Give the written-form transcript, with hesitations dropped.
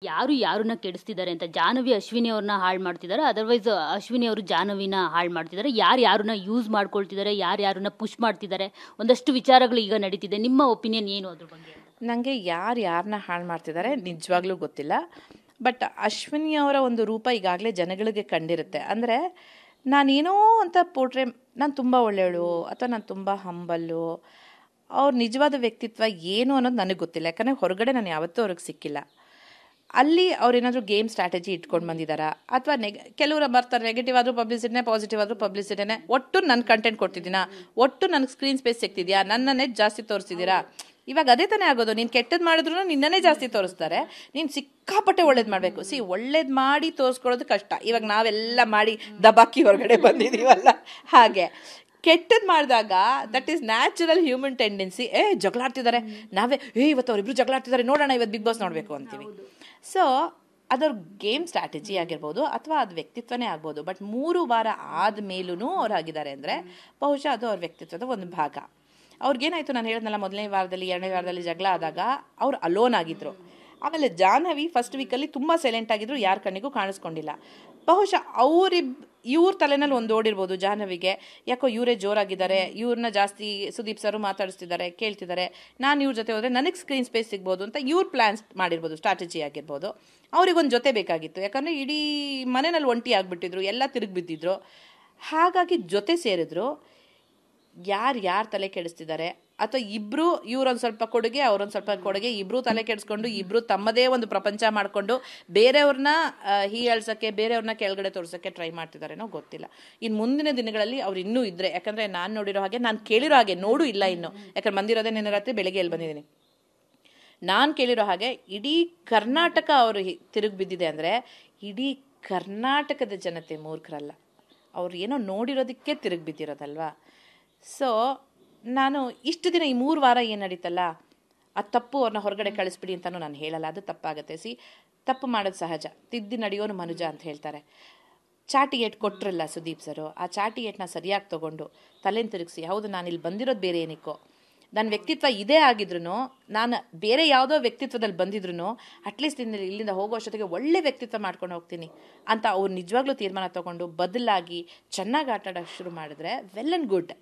ಯಾರು ಯಾರನ್ನ ಕೆಡಿಸ್ತಿದ್ದಾರೆ ಅಂತ. ಜಾಹ್ನವಿ ಅಶ್ವಿನಿ ಅವ್ರನ್ನ ಹಾಳು ಮಾಡ್ತಿದ್ದಾರೆ, ಅದರ್ವೈಸ್ ಅಶ್ವಿನಿ ಅವರು ಜಾಹ್ನವಿನ ಹಾಳು ಮಾಡ್ತಿದ್ದಾರೆ. ಯಾರನ್ನ ಯೂಸ್ ಮಾಡ್ಕೊಳ್ತಿದ್ದಾರೆ, ಯಾರನ್ನ ಪುಷ್ ಮಾಡ್ತಿದ್ದಾರೆ, ಒಂದಷ್ಟು ವಿಚಾರಗಳು ಈಗ ನಡೀತಿದೆ. ನಿಮ್ಮ ಒಪಿನಿಯನ್ ಏನು ಅದ್ರ ಬಗ್ಗೆ? ನನಗೆ ಯಾರನ್ನ ಹಾಳು ಮಾಡ್ತಿದ್ದಾರೆ ನಿಜವಾಗ್ಲೂ ಗೊತ್ತಿಲ್ಲ. ಬಟ್ ಅಶ್ವಿನಿ ಅವರ ಒಂದು ರೂಪ ಈಗಾಗಲೇ ಜನಗಳಿಗೆ ಕಂಡಿರುತ್ತೆ. ಅಂದರೆ ನಾನೇನೋ ಅಂತ ಪೋಟ್ರೆ, ನಾನು ತುಂಬ ಒಳ್ಳೆಯವಳು ಅಥವಾ ನಾನು ತುಂಬ ಹಂಬಲ್ಲು, ಅವ್ರ ನಿಜವಾದ ವ್ಯಕ್ತಿತ್ವ ಏನು ಅನ್ನೋದು ನನಗೆ ಗೊತ್ತಿಲ್ಲ. ಯಾಕಂದರೆ ಹೊರಗಡೆ ನಾನು ಯಾವತ್ತೂ ಅವ್ರಿಗೆ ಸಿಕ್ಕಿಲ್ಲ. ಅಲ್ಲಿ ಅವ್ರೇನಾದರೂ ಗೇಮ್ ಸ್ಟ್ರಾಟಜಿ ಇಟ್ಕೊಂಡು ಬಂದಿದ್ದಾರಾ ಅಥವಾ ಕೆಲವರು ಬರ್ತಾರೆ, ನೆಗೆಟಿವ್ ಆದರೂ ಪಬ್ಲಿಸಿಟಿನೇ, ಪಾಸಿಟಿವ್ ಆದರೂ ಪಬ್ಲಿಸಿಟಿನೇ. ಒಟ್ಟು ನನ್ನ ಕಂಟೆಂಟ್ ಕೊಡ್ತಿದ್ದೀನಾ, ಒಟ್ಟು ನನಗೆ ಸ್ಕ್ರೀನ್ ಸ್ಪೇಸ್ ಸಿಗ್ತಿದ್ಯಾ, ನನ್ನನ್ನೇ ಜಾಸ್ತಿ ತೋರಿಸ್ತಿದ್ದೀರಾ. ಇವಾಗ ಅದೇ ತಾನೇ ಆಗೋದು. ನೀನು ಕೆಟ್ಟದ್ದು ಮಾಡಿದ್ರು ನಿನ್ನನ್ನೇ ಜಾಸ್ತಿ ತೋರಿಸ್ತಾರೆ. ನೀನು ಸಿಕ್ಕಾಪಟ್ಟೆ ಒಳ್ಳೇದು ಮಾಡಬೇಕು. ಒಳ್ಳೇದು ಮಾಡಿ ತೋರಿಸ್ಕೊಳ್ಳೋದು ಕಷ್ಟ. ಇವಾಗ ನಾವೆಲ್ಲ ಮಾಡಿ ದಬಾಕಿ ಹೊರಗಡೆ ಬಂದಿದ್ದೀವಲ್ಲ, ಹಾಗೆ ಕೆಟ್ಟದ್ದು ಮಾಡಿದಾಗ that is natural human tendency. ಜಗಳಾಡ್ತಿದ್ದಾರೆ, ನಾವೇ ಇವತ್ತು ಅವರಿಬ್ರು ಜಗಳಾಡ್ತಿದ್ದಾರೆ, ನೋಡೋಣ ಇವತ್ತು ಬಿಗ್ ಬಾಸ್ ನೋಡಬೇಕು ಅಂತೀವಿ. ಸೊ ಅದರ ಗೇಮ್ ಸ್ಟ್ರಾಟಜಿ ಆಗಿರ್ಬೋದು ಅಥವಾ ಅದು ವ್ಯಕ್ತಿತ್ವನೇ ಆಗ್ಬೋದು. ಬಟ್ 3 ವಾರ ಆದಮೇಲೂ ಅವ್ರು ಆಗಿದ್ದಾರೆ ಅಂದರೆ ಬಹುಶಃ ಅದು ಅವ್ರ ವ್ಯಕ್ತಿತ್ವದ ಒಂದು ಭಾಗ. ಅವ್ರಿಗೇನಾಯಿತು, ನಾನು ಹೇಳಿದ್ನಲ್ಲ, ಮೊದಲನೇ ವಾರದಲ್ಲಿ 2ನೇ ವಾರದಲ್ಲಿ ಜಗಳ ಆದಾಗ ಅವ್ರು ಅಲೋನ್ ಆಗಿದ್ರು. ಆಮೇಲೆ ಜಾಹ್ನವಿ ಫಸ್ಟ್ ವೀಕಲ್ಲಿ ತುಂಬ ಸೈಲೆಂಟ್ ಆಗಿದ್ರು, ಯಾರ ಕಣ್ಣಿಗೂ ಕಾಣಿಸ್ಕೊಂಡಿಲ್ಲ. ಬಹುಶಃ ಇವ್ರ ತಲೆನಲ್ಲಿ ಒಂದು ಓಡಿರ್ಬೋದು ಜಾಹ್ನವಿಗೆ, ಯಾಕೋ ಇವರೇ ಜೋರಾಗಿದ್ದಾರೆ, ಇವ್ರನ್ನ ಜಾಸ್ತಿ ಸುದೀಪ್ ಸರು ಮಾತಾಡಿಸ್ತಿದ್ದಾರೆ, ಕೇಳ್ತಿದ್ದಾರೆ, ನಾನು ಇವ್ರ ಜೊತೆ ಹೋದರೆ ನನಗೆ ಸ್ಕ್ರೀನ್ ಸ್ಪೇಸ್ ಸಿಗ್ಬೋದು ಅಂತ ಇವ್ರು ಪ್ಲ್ಯಾನ್ಸ್ ಮಾಡಿರ್ಬೋದು, ಸ್ಟ್ರಾಟಜಿ ಆಗಿರ್ಬೋದು. ಅವ್ರಿಗೊಂದು ಜೊತೆ ಬೇಕಾಗಿತ್ತು. ಯಾಕಂದರೆ ಇಡೀ ಮನೆಯಲ್ಲಿ ಒಂಟಿ ಆಗಿಬಿಟ್ಟಿದ್ರು, ಎಲ್ಲ ತಿರುಗಿ ಬಿದ್ದಿದ್ರು. ಹಾಗಾಗಿ ಜೊತೆ ಸೇರಿದ್ರು. ಯಾರ ತಲೆ ಕೆಡಿಸ್ತಿದ್ದಾರೆ ಅಥವಾ ಇಬ್ಬರು, ಇವ್ರೊಂದು ಸ್ವಲ್ಪ ಕೊಡುಗೆ ಅವ್ರೊಂದು ಸ್ವಲ್ಪ ಕೊಡುಗೆ, ಇಬ್ಬರು ತಲೆ ಕೆಡಿಸ್ಕೊಂಡು ಇಬ್ಬರು ತಮ್ಮದೇ ಒಂದು ಪ್ರಪಂಚ ಮಾಡಿಕೊಂಡು ಬೇರೆಯವ್ರನ್ನ ಹೀಯಾಳ್ಸೋಕ್ಕೆ, ಬೇರೆಯವ್ರನ್ನ ಕೆಳಗಡೆ ತೋರಿಸೋಕ್ಕೆ ಟ್ರೈ ಮಾಡ್ತಿದ್ದಾರೇನೋ ಗೊತ್ತಿಲ್ಲ. ಇನ್ನು ಮುಂದಿನ ದಿನಗಳಲ್ಲಿ ಅವ್ರು ಇನ್ನೂ ಇದ್ದರೆ, ಯಾಕಂದರೆ ನಾನು ನೋಡಿರೋ ಹಾಗೆ, ನಾನು ಕೇಳಿರೋ ಹಾಗೆ, ನೋಡು ಇಲ್ಲ ಇನ್ನು, ಯಾಕಂದ್ರೆ ಬಂದಿರೋದೇ ನಿನ್ನೆ ರಾತ್ರಿ, ಬೆಳಗ್ಗೆ ಎಲ್ಲಿ ಬಂದಿದ್ದೀನಿ, ನಾನು ಕೇಳಿರೋ ಹಾಗೆ ಇಡೀ ಕರ್ನಾಟಕ ಅವರು ತಿರುಗಿ ಬಿದ್ದಿದೆ. ಅಂದರೆ ಇಡೀ ಕರ್ನಾಟಕದ ಜನತೆ ಮೂರ್ಖರಲ್ಲ, ಅವ್ರು ಏನೋ ನೋಡಿರೋದಕ್ಕೆ ತಿರುಗಿ ಬಿದ್ದಿರೋದಲ್ವಾ. ಸೊ ನಾನು ಇಷ್ಟು ದಿನ ಈ 3 ವಾರ ಏನು ನಡೀತಲ್ಲ, ಅದು ತಪ್ಪು, ಅವ್ರನ್ನ ಹೊರಗಡೆ ಕಳಿಸ್ಬಿಡಿ ಅಂತಲೂ ನಾನು ಹೇಳಲ್ಲ, ಅದು ತಪ್ಪಾಗುತ್ತೆ. ತಪ್ಪು ಮಾಡೋದು ಸಹಜ, ತಿದ್ದಿ ನಡೆಯೋನು ಮನುಜ ಅಂತ ಹೇಳ್ತಾರೆ. ಚಾಟಿ ಏಟ್ ಕೊಟ್ರಲ್ಲ ಸುದೀಪ್ ಸರು, ಆ ಚಾಟಿ ಏಟ್ನ ಸರಿಯಾಗಿ ತೊಗೊಂಡು ತಲೆನ ತಿರುಗಿಸಿ, ಹೌದು ನಾನು ಇಲ್ಲಿ ಬಂದಿರೋದು ಬೇರೆ ಏನಕ್ಕೋ, ನನ್ನ ವ್ಯಕ್ತಿತ್ವ ಇದೇ ಆಗಿದ್ರು, ನಾನು ಬೇರೆ ಯಾವುದೋ ವ್ಯಕ್ತಿತ್ವದಲ್ಲಿ ಬಂದಿದ್ರು ಅಟ್ಲೀಸ್ಟ್ ಇಲ್ಲಿಂದ ಹೋಗೋ ಅಷ್ಟೊತ್ತಿಗೆ ಒಳ್ಳೆ ವ್ಯಕ್ತಿತ್ವ ಮಾಡ್ಕೊಂಡು ಹೋಗ್ತೀನಿ ಅಂತ ಅವ್ರು ನಿಜವಾಗ್ಲೂ ತೀರ್ಮಾನ ತೊಗೊಂಡು ಬದಲಾಗಿ ಚೆನ್ನಾಗಿ ಆಟ ಆಡೋಕ್ಕೆ ಶುರು ಮಾಡಿದ್ರೆ ವೆಲ್ ಆ್ಯಂಡ್ ಗುಡ್.